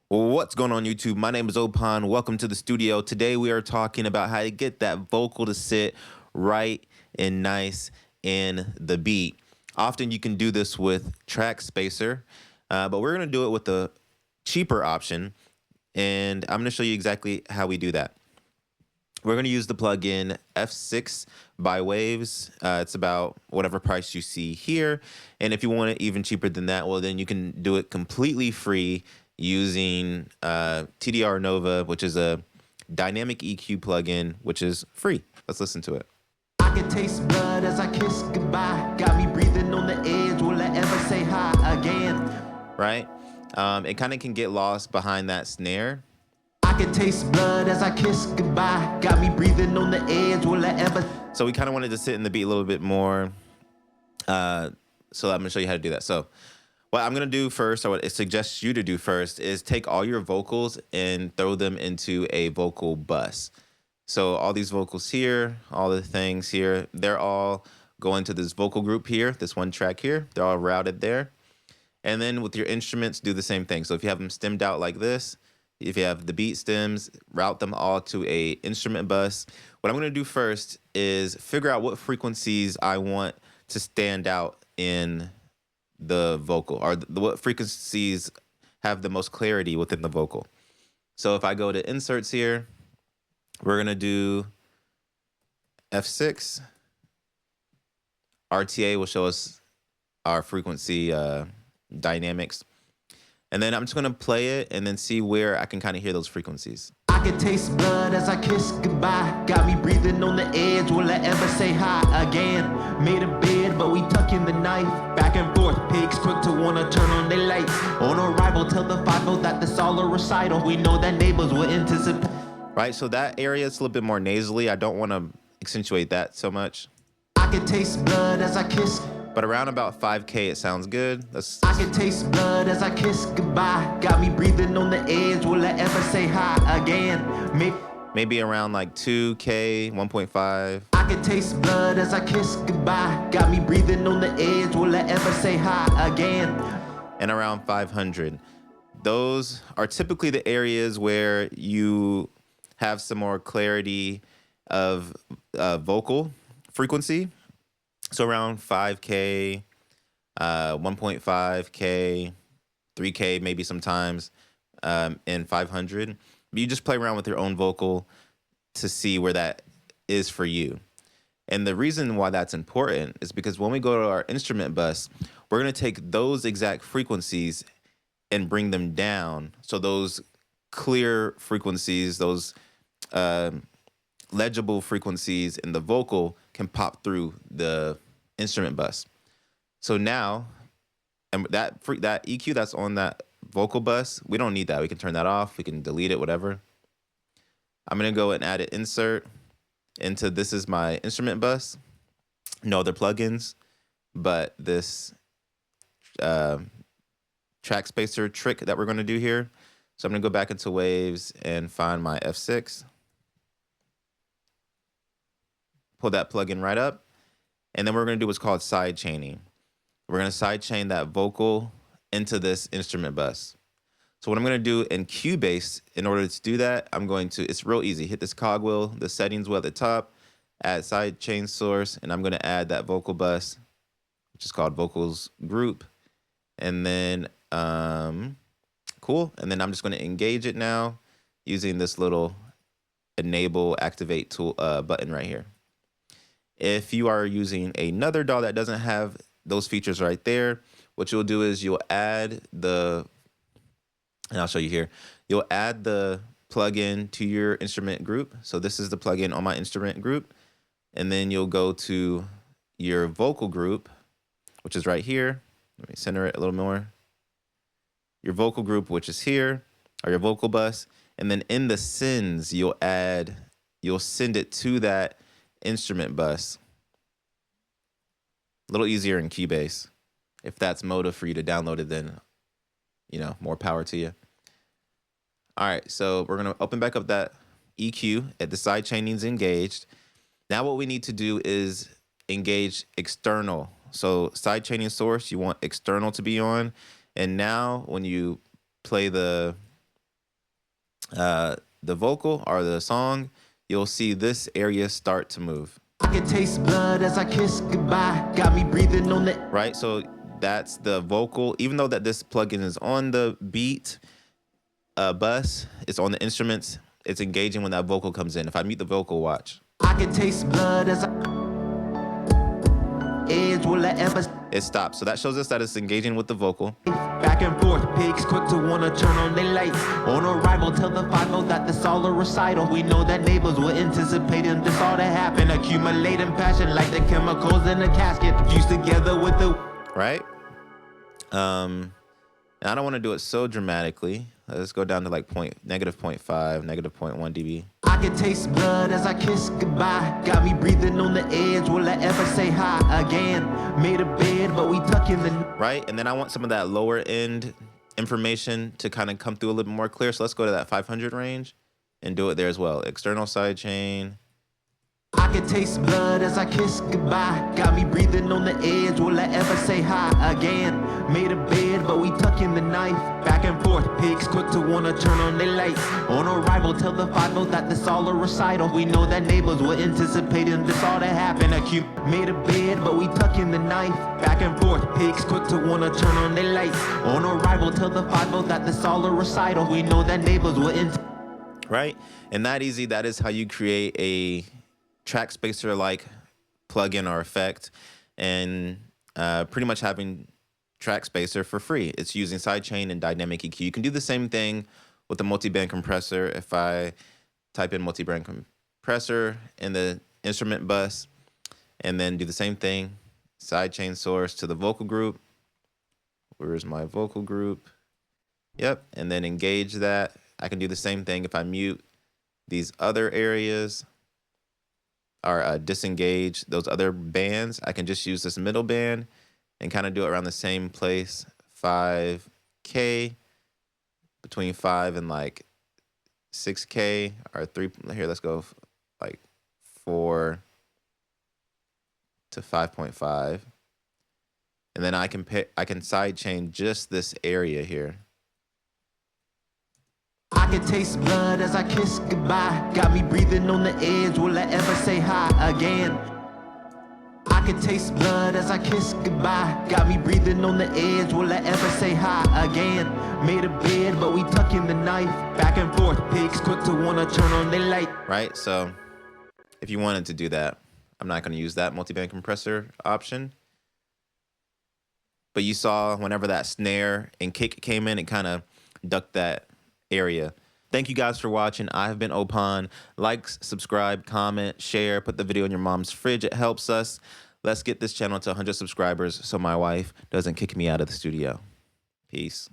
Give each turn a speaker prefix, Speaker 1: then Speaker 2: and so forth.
Speaker 1: What's going on YouTube? My name is Opan. Welcome to the studio. Today we are talking about how to get that vocal to sit right and nice in the beat. Often you can do this with track spacer, but we're going to do it with the cheaper option, and I'm going to show you exactly how we do that. We're going to use the plugin F6 by Waves. It's about whatever price you see here. And if you want it even cheaper than that, well, then you can do it completely free using TDR Nova, which is a dynamic EQ plugin, which is free. Let's listen to it.
Speaker 2: I can taste blood as I kiss goodbye. Got me breathing on the edge. Will I ever say hi again?
Speaker 1: Right? It kind of can get lost behind that snare.
Speaker 2: I can taste blood as I kiss goodbye. Got me breathing on the edge. Will I ever?
Speaker 1: So we kind of wanted to sit in the beat a little bit more. So I'm going to show you how to do that. So what I'm going to do first, or what I suggest you to do first, is take all your vocals and throw them into a vocal bus. So all these vocals here, all the things here, they're all going to this vocal group here, this one track here. They're all routed there. And then with your instruments, do the same thing. So if you have them stemmed out like this, if you have the beat stems, route them all to a instrument bus. What I'm going to do first is figure out what frequencies I want to stand out in the vocal, or what frequencies have the most clarity within the vocal. So if I go to inserts here, we're going to do F6. RTA will show us our frequency dynamics. And then I'm just going to play it and then see where I can kind of hear those frequencies.
Speaker 2: I can taste blood as I kiss goodbye. Got me breathing on the edge. Will I ever say hi again? Made a bed, but we tuck in the knife. Back and forth, pigs quick to wanna turn on their lights. On arrival, tell the 5 that this all a recital. We know that neighbors will anticipate.
Speaker 1: Right, so that area is a little bit more nasally. I don't want to accentuate that so much.
Speaker 2: I can taste blood as I kiss.
Speaker 1: But around about 5K, it sounds good.
Speaker 2: I can taste blood as I kiss goodbye. Got me breathing on the edge. Will I ever say hi again?
Speaker 1: Maybe around like 2K, 1.5.
Speaker 2: I can taste blood as I kiss goodbye. Got me breathing on the edge. Will I ever say hi again?
Speaker 1: And around 500. Those are typically the areas where you have some more clarity of vocal frequency. So around 5K, 1.5K, 3K maybe sometimes, and 500. You just play around with your own vocal to see where that is for you. And the reason why that's important is because when we go to our instrument bus, we're going to take those exact frequencies and bring them down. So those clear frequencies, those legible frequencies in the vocal can pop through the instrument bus. So now, and that EQ that's on that vocal bus, we don't need that. We can turn that off. We can delete it, whatever. I'm going to go and add an insert into this is my instrument bus. No other plugins, but this track spacer trick that we're going to do here. So I'm going to go back into Waves and find my F6. Pull that plugin right up. And then we're going to do what's called side chaining. We're going to side chain that vocal into this instrument bus. So what I'm going to do in Cubase, in order to do that, it's real easy. Hit this cogwheel, the settings wheel at the top, add side chain source, and I'm going to add that vocal bus, which is called vocals group. And then, cool. And then I'm just going to engage it now using this little enable activate tool button right here. If you are using another DAW that doesn't have those features right there, what you'll do is you'll add and I'll show you here, you'll add the plugin to your instrument group. So this is the plugin on my instrument group. And then you'll go to your vocal group, which is right here. Let me center it a little more. Your vocal group, which is here, or your vocal bus. And then in the sends, you'll send it to that instrument bus. A little easier in Cubase. If that's motive for you to download it, then, more power to you. All right, so we're going to open back up that EQ at the side chaining's engaged. Now what we need to do is engage external. So side chaining source, you want external to be on. And now when you play the the vocal or the song, you'll see this area start to move.
Speaker 2: I can taste blood as I kiss goodbye. Got me breathing on the
Speaker 1: Right? So that's the vocal. Even though that this plugin is on the beat bus, it's on the instruments, it's engaging when that vocal comes in. If I mute the vocal, watch.
Speaker 2: I can taste blood as I edge will I ever
Speaker 1: It stops. So that shows us that it's engaging with the vocal.
Speaker 2: back and forth, pigs quick to wanna turn on their lights. On arrival, tell the final that this all a recital. We know that neighbors were anticipating this all to happen. Accumulating passion like the chemicals in a casket. Fused together with the
Speaker 1: Right? And I don't want to do it so dramatically. Let's go down to like negative 0.5, negative 0.1 dB.
Speaker 2: I can taste blood as I kiss goodbye. Got me breathing on the edge. Will I ever say hi again? Made a bed, but we tuck in the
Speaker 1: Right? And then I want some of that lower end information to kind of come through a little bit more clear. So let's go to that 500 range and do it there as well. External side chain.
Speaker 2: I can taste blood as I kiss goodbye. Got me breathing on the edge. Will I ever say hi again? Made a bed, but we tuck in the knife. Back and forth, pigs quick to wanna turn on their lights. On arrival, tell the final that this all a recital. We know that neighbors were anticipating this all to happen. Made a bed, but we tuck in the knife. Back and forth, pigs quick to wanna turn on their lights. On arrival, tell the final that this all a recital. We know that neighbors were
Speaker 1: Right? And that easy, that is how you create a track spacer like plugin or effect, and pretty much having track spacer for free. It's using sidechain and dynamic EQ. You can do the same thing with the multi-band compressor. If I type in multi-band compressor in the instrument bus and then do the same thing, sidechain source to the vocal group. Where's my vocal group? Yep, and then engage that. I can do the same thing if I mute these other areas or disengage those other bands. I can just use this middle band and kind of do it around the same place, 5K, between 5 and like 6K, or 3, here, let's go like 4 to 5.5. And then I can sidechain just this area here.
Speaker 2: I can taste blood as I kiss goodbye. Got me breathing on the edge. Will I ever say hi again? I can taste blood as I kiss goodbye. Got me breathing on the edge. Will I ever say hi again? Made a bed, but we tuck in the knife. Back and forth, pigs quick to wanna turn on their light.
Speaker 1: Right? So if you wanted to do that, I'm not going to use that multi-band compressor option. But you saw whenever that snare and kick came in, it kind of ducked that area. Thank you guys for watching. I have been Opan. Like, subscribe, comment, share, put the video in your mom's fridge. It helps us. Let's get this channel to 100 subscribers so my wife doesn't kick me out of the studio. Peace.